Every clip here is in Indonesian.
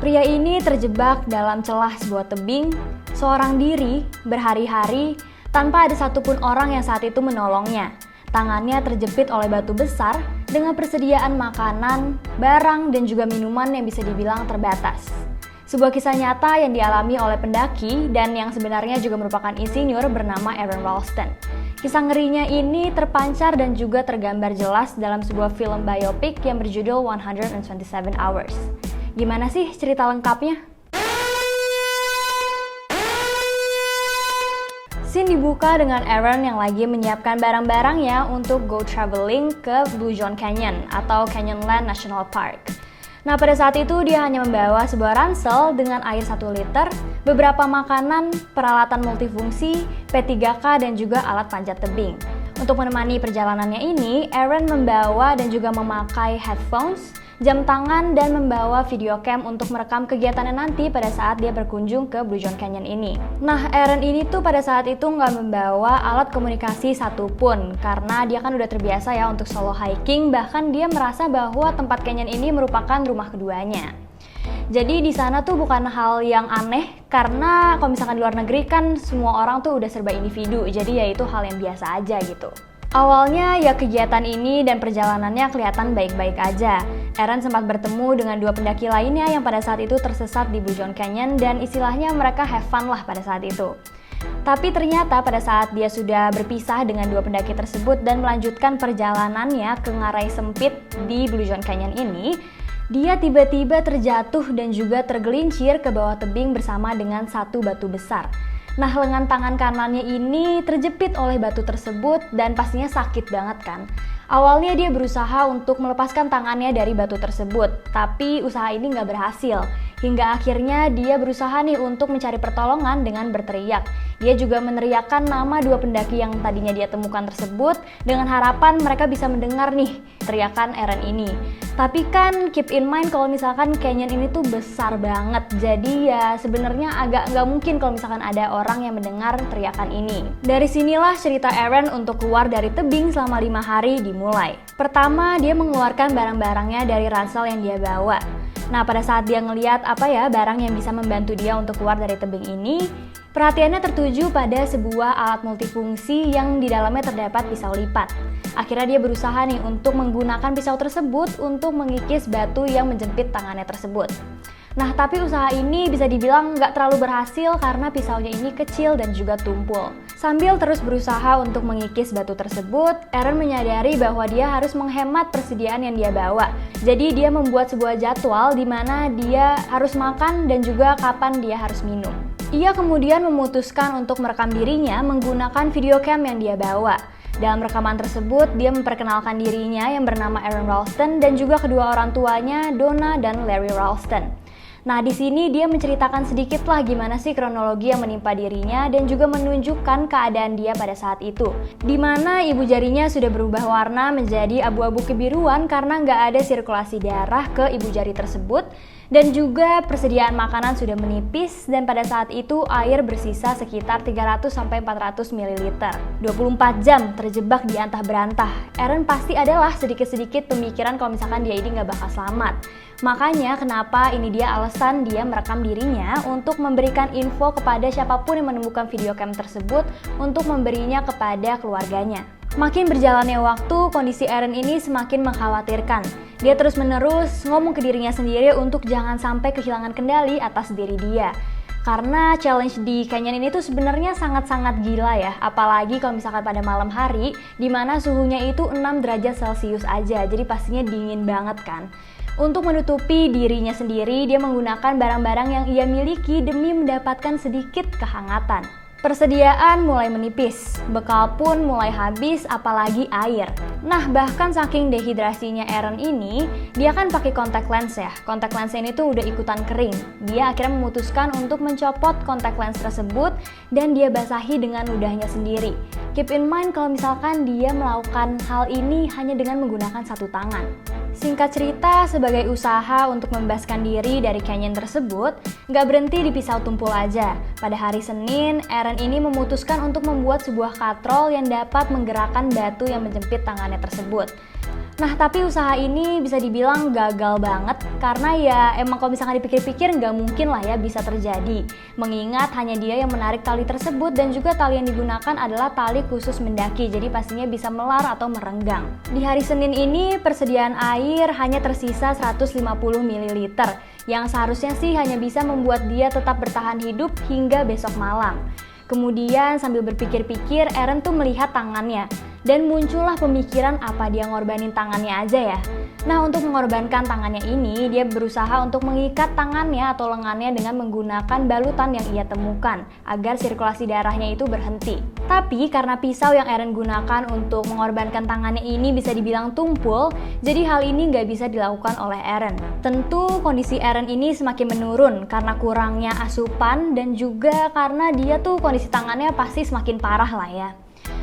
Pria ini terjebak dalam celah sebuah tebing, seorang diri, berhari-hari, tanpa ada satupun orang yang saat itu menolongnya. Tangannya terjepit oleh batu besar dengan persediaan makanan, barang, dan juga minuman yang bisa dibilang terbatas. Sebuah kisah nyata yang dialami oleh pendaki dan yang sebenarnya juga merupakan insinyur bernama Aron Ralston. Kisah ngerinya ini terpancar dan juga tergambar jelas dalam sebuah film biopik yang berjudul 127 Hours. Gimana sih cerita lengkapnya? Scene dibuka dengan Aron yang lagi menyiapkan barang-barangnya untuk go traveling ke Blue John Canyon atau Canyonland National Park. Nah, pada saat itu dia hanya membawa sebuah ransel dengan air 1 liter, beberapa makanan, peralatan multifungsi, P3K, dan juga alat panjat tebing. Untuk menemani perjalanannya ini, Aron membawa dan juga memakai headphones, jam tangan, dan membawa video cam untuk merekam kegiatannya nanti pada saat dia berkunjung ke Blue John Canyon ini. Nah, Aron ini tuh pada saat itu nggak membawa alat komunikasi satupun karena dia kan udah terbiasa ya untuk solo hiking, bahkan dia merasa bahwa tempat canyon ini merupakan rumah keduanya. Jadi di sana tuh bukan hal yang aneh karena kalau misalkan di luar negeri kan semua orang tuh udah serba individu, jadi ya itu hal yang biasa aja gitu. Awalnya ya kegiatan ini dan perjalanannya kelihatan baik-baik aja. Aron sempat bertemu dengan 2 pendaki lainnya yang pada saat itu tersesat di Blue John Canyon dan istilahnya mereka have fun lah pada saat itu. Tapi ternyata pada saat dia sudah berpisah dengan 2 pendaki tersebut dan melanjutkan perjalanannya ke ngarai sempit di Blue John Canyon ini, dia tiba-tiba terjatuh dan juga tergelincir ke bawah tebing bersama dengan satu batu besar. Nah, lengan tangan kanannya ini terjepit oleh batu tersebut dan pastinya sakit banget kan. Awalnya dia berusaha untuk melepaskan tangannya dari batu tersebut, tapi usaha ini nggak berhasil. Hingga akhirnya dia berusaha nih untuk mencari pertolongan dengan berteriak. Dia juga meneriakkan nama 2 pendaki yang tadinya dia temukan tersebut dengan harapan mereka bisa mendengar nih teriakan Aron ini. Tapi kan keep in mind kalau misalkan canyon ini tuh besar banget, jadi ya sebenarnya agak nggak mungkin kalau misalkan ada orang yang mendengar teriakan ini. Dari sinilah cerita Aron untuk keluar dari tebing selama 5 hari dimulai. Pertama, dia mengeluarkan barang-barangnya dari ransel yang dia bawa. Nah, pada saat dia ngeliat barang yang bisa membantu dia untuk keluar dari tebing ini, perhatiannya tertuju pada sebuah alat multifungsi yang di dalamnya terdapat pisau lipat. Akhirnya dia berusaha nih untuk menggunakan pisau tersebut untuk mengikis batu yang menjepit tangannya tersebut. Nah, tapi usaha ini bisa dibilang nggak terlalu berhasil karena pisaunya ini kecil dan juga tumpul. Sambil terus berusaha untuk mengikis batu tersebut, Aron menyadari bahwa dia harus menghemat persediaan yang dia bawa. Jadi dia membuat sebuah jadwal di mana dia harus makan dan juga kapan dia harus minum. Ia kemudian memutuskan untuk merekam dirinya menggunakan video cam yang dia bawa. Dalam rekaman tersebut, dia memperkenalkan dirinya yang bernama Aron Ralston dan juga kedua orang tuanya, Donna dan Larry Ralston. Nah, di sini dia menceritakan sedikit lah gimana sih kronologi yang menimpa dirinya dan juga menunjukkan keadaan dia pada saat itu. Di mana ibu jarinya sudah berubah warna menjadi abu-abu kebiruan karena nggak ada sirkulasi darah ke ibu jari tersebut. Dan juga persediaan makanan sudah menipis dan pada saat itu air bersisa sekitar 300-400 ml. 24 jam terjebak di antah berantah. Aron pasti adalah sedikit-sedikit pemikiran kalau misalkan dia ini nggak bakal selamat. Makanya kenapa ini dia alasan dia merekam dirinya untuk memberikan info kepada siapapun yang menemukan video cam tersebut untuk memberinya kepada keluarganya. Makin berjalannya waktu, kondisi Aron ini semakin mengkhawatirkan. Dia terus-menerus ngomong ke dirinya sendiri untuk jangan sampai kehilangan kendali atas diri dia. Karena challenge di canyon ini tuh sebenarnya sangat-sangat gila ya. Apalagi kalau misalkan pada malam hari, di mana suhunya itu 6 derajat Celcius aja. Jadi pastinya dingin banget kan. Untuk menutupi dirinya sendiri, dia menggunakan barang-barang yang ia miliki demi mendapatkan sedikit kehangatan. Persediaan mulai menipis, bekal pun mulai habis, apalagi air. Nah, bahkan saking dehidrasinya Aron ini, dia kan pakai contact lens ya. Contact lens ini tuh udah ikutan kering. Dia akhirnya memutuskan untuk mencopot contact lens tersebut dan dia basahi dengan ludahnya sendiri. Keep in mind kalau misalkan dia melakukan hal ini hanya dengan menggunakan satu tangan. Singkat cerita, sebagai usaha untuk membebaskan diri dari canyon tersebut, nggak berhenti di pisau tumpul aja. Pada hari Senin, Aron ini memutuskan untuk membuat sebuah katrol yang dapat menggerakkan batu yang menjepit tangannya tersebut. Nah, tapi usaha ini bisa dibilang gagal banget karena ya emang kalau misalkan dipikir-pikir nggak mungkin lah ya bisa terjadi. Mengingat hanya dia yang menarik tali tersebut dan juga tali yang digunakan adalah tali khusus mendaki, jadi pastinya bisa melar atau merenggang. Di hari Senin ini persediaan air hanya tersisa 150 ml yang seharusnya sih hanya bisa membuat dia tetap bertahan hidup hingga besok malam. Kemudian sambil berpikir-pikir, Aaron tuh melihat tangannya. Dan muncullah pemikiran apa dia ngorbanin tangannya aja ya. Nah, untuk mengorbankan tangannya ini, dia berusaha untuk mengikat tangannya atau lengannya dengan menggunakan balutan yang ia temukan agar sirkulasi darahnya itu berhenti. Tapi karena pisau yang Aaron gunakan untuk mengorbankan tangannya ini bisa dibilang tumpul, jadi hal ini nggak bisa dilakukan oleh Aaron. Tentu kondisi Aaron ini semakin menurun karena kurangnya asupan dan juga karena dia tuh kondisi tangannya pasti semakin parah lah ya.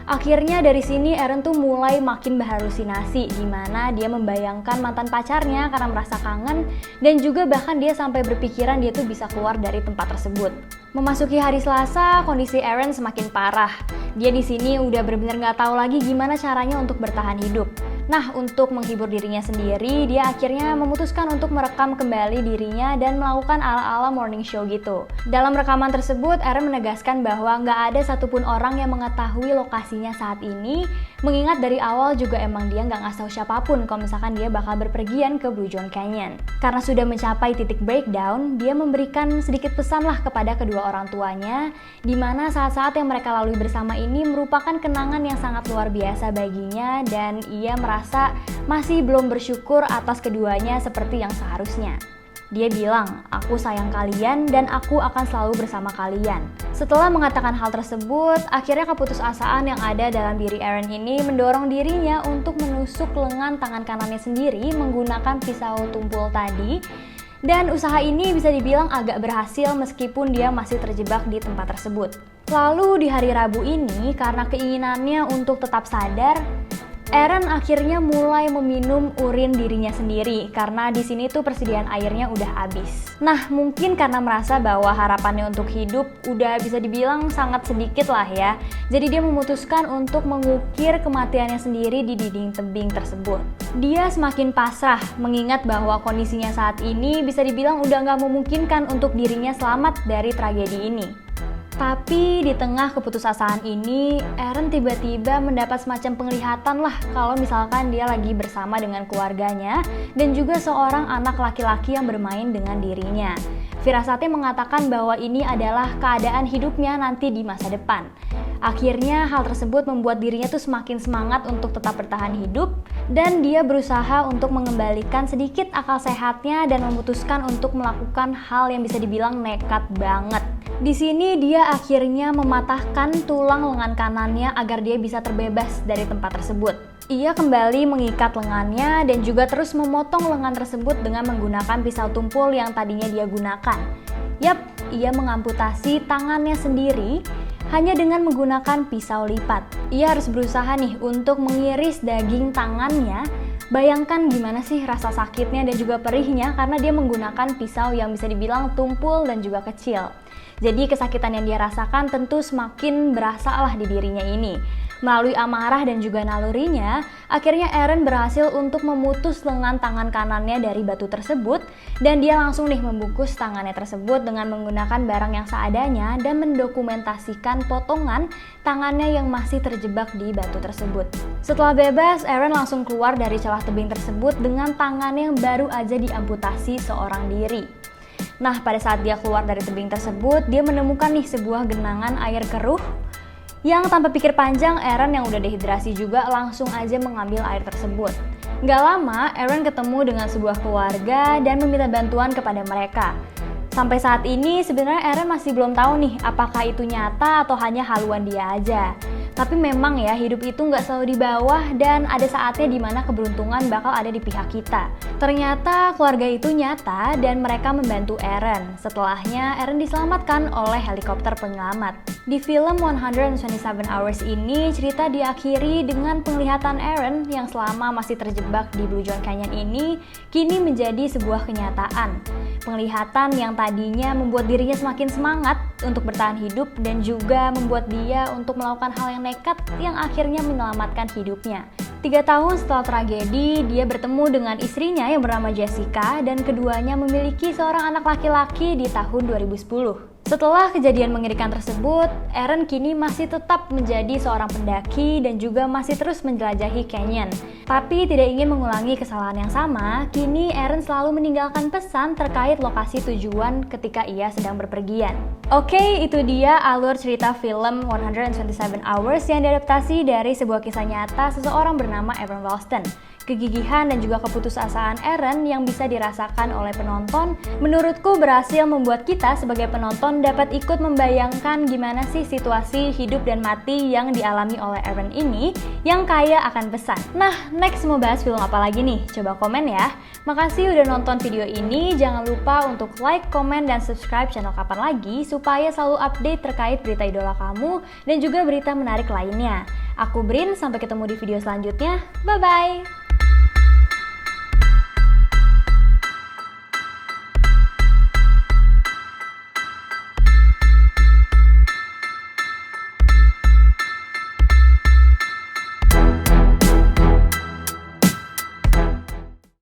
Akhirnya dari sini Aaron tuh mulai makin berhalusinasi, di mana dia membayangkan mantan pacarnya karena merasa kangen dan juga bahkan dia sampai berpikiran dia tuh bisa keluar dari tempat tersebut. Memasuki hari Selasa, kondisi Aaron semakin parah. Dia di sini udah benar-benar nggak tahu lagi gimana caranya untuk bertahan hidup. Nah, untuk menghibur dirinya sendiri, dia akhirnya memutuskan untuk merekam kembali dirinya dan melakukan ala-ala morning show gitu. Dalam rekaman tersebut, Aaron menegaskan bahwa nggak ada satupun orang yang mengetahui lokasinya saat ini, mengingat dari awal juga emang dia nggak ngasih tahu siapapun kalau misalkan dia bakal berpergian ke Blue John Canyon. Karena sudah mencapai titik breakdown, dia memberikan sedikit pesan lah kepada kedua orang tuanya, di mana saat-saat yang mereka lalui bersama ini merupakan kenangan yang sangat luar biasa baginya dan ia merasa masih belum bersyukur atas keduanya seperti yang seharusnya. Dia bilang, "Aku sayang kalian dan aku akan selalu bersama kalian." Setelah mengatakan hal tersebut, akhirnya keputusasaan yang ada dalam diri Aaron ini mendorong dirinya untuk menusuk lengan tangan kanannya sendiri menggunakan pisau tumpul tadi. Dan usaha ini bisa dibilang agak berhasil meskipun dia masih terjebak di tempat tersebut. Lalu di hari Rabu ini, karena keinginannya untuk tetap sadar, Aaron akhirnya mulai meminum urin dirinya sendiri karena di sini tuh persediaan airnya udah habis. Nah, mungkin karena merasa bahwa harapannya untuk hidup udah bisa dibilang sangat sedikit lah ya. Jadi dia memutuskan untuk mengukir kematiannya sendiri di dinding tebing tersebut. Dia semakin pasrah mengingat bahwa kondisinya saat ini bisa dibilang udah nggak memungkinkan untuk dirinya selamat dari tragedi ini. Tapi di tengah keputusasaan ini, Aaron tiba-tiba mendapat semacam penglihatan lah kalau misalkan dia lagi bersama dengan keluarganya dan juga seorang anak laki-laki yang bermain dengan dirinya. Firasatnya mengatakan bahwa ini adalah keadaan hidupnya nanti di masa depan. Akhirnya hal tersebut membuat dirinya tuh semakin semangat untuk tetap bertahan hidup dan dia berusaha untuk mengembalikan sedikit akal sehatnya dan memutuskan untuk melakukan hal yang bisa dibilang nekat banget. Di sini dia akhirnya mematahkan tulang lengan kanannya agar dia bisa terbebas dari tempat tersebut. Ia kembali mengikat lengannya dan juga terus memotong lengan tersebut dengan menggunakan pisau tumpul yang tadinya dia gunakan. Yap, ia mengamputasi tangannya sendiri hanya dengan menggunakan pisau lipat. Ia harus berusaha nih untuk mengiris daging tangannya. Bayangkan gimana sih rasa sakitnya dan juga perihnya karena dia menggunakan pisau yang bisa dibilang tumpul dan juga kecil. Jadi kesakitan yang dia rasakan tentu semakin berasa lah di dirinya ini. Melalui amarah dan juga nalurinya, akhirnya Aaron berhasil untuk memutus lengan tangan kanannya dari batu tersebut dan dia langsung nih membungkus tangannya tersebut dengan menggunakan barang yang seadanya dan mendokumentasikan potongan tangannya yang masih terjebak di batu tersebut. Setelah bebas, Aaron langsung keluar dari celah tebing tersebut dengan tangannya yang baru aja diamputasi seorang diri. Nah, pada saat dia keluar dari tebing tersebut, dia menemukan nih sebuah genangan air keruh yang tanpa pikir panjang, Aaron yang udah dehidrasi juga langsung aja mengambil air tersebut. Gak lama, Aaron ketemu dengan sebuah keluarga dan meminta bantuan kepada mereka. Sampai saat ini sebenarnya Aaron masih belum tahu nih apakah itu nyata atau hanya haluan dia aja. Tapi memang ya, hidup itu nggak selalu di bawah dan ada saatnya dimana keberuntungan bakal ada di pihak kita. Ternyata keluarga itu nyata dan mereka membantu Aaron. Setelahnya, Aaron diselamatkan oleh helikopter penyelamat. Di film 127 Hours ini, cerita diakhiri dengan penglihatan Aaron yang selama masih terjebak di Blue John Canyon ini, kini menjadi sebuah kenyataan. Penglihatan yang tadinya membuat dirinya semakin semangat untuk bertahan hidup dan juga membuat dia untuk melakukan hal yang nekat yang akhirnya menyelamatkan hidupnya. 3 tahun setelah tragedi, dia bertemu dengan istrinya yang bernama Jessica dan keduanya memiliki seorang anak laki-laki di tahun 2010. Setelah kejadian mengerikan tersebut, Aaron kini masih tetap menjadi seorang pendaki dan juga masih terus menjelajahi canyon. Tapi tidak ingin mengulangi kesalahan yang sama, kini Aaron selalu meninggalkan pesan terkait lokasi tujuan ketika ia sedang berpergian. Oke, itu dia alur cerita film 127 Hours yang diadaptasi dari sebuah kisah nyata seseorang bernama Aaron Ralston. Kegigihan dan juga keputusasaan Aaron yang bisa dirasakan oleh penonton menurutku berhasil membuat kita sebagai penonton dapat ikut membayangkan gimana sih situasi hidup dan mati yang dialami oleh Aaron ini yang kaya akan pesan. Nah, next mau bahas film apa lagi nih? Coba komen ya. Makasih udah nonton video ini, jangan lupa untuk like, komen, dan subscribe channel Kapan Lagi supaya selalu update terkait berita idola kamu dan juga berita menarik lainnya. Aku Brin, sampai ketemu di video selanjutnya. Bye-bye!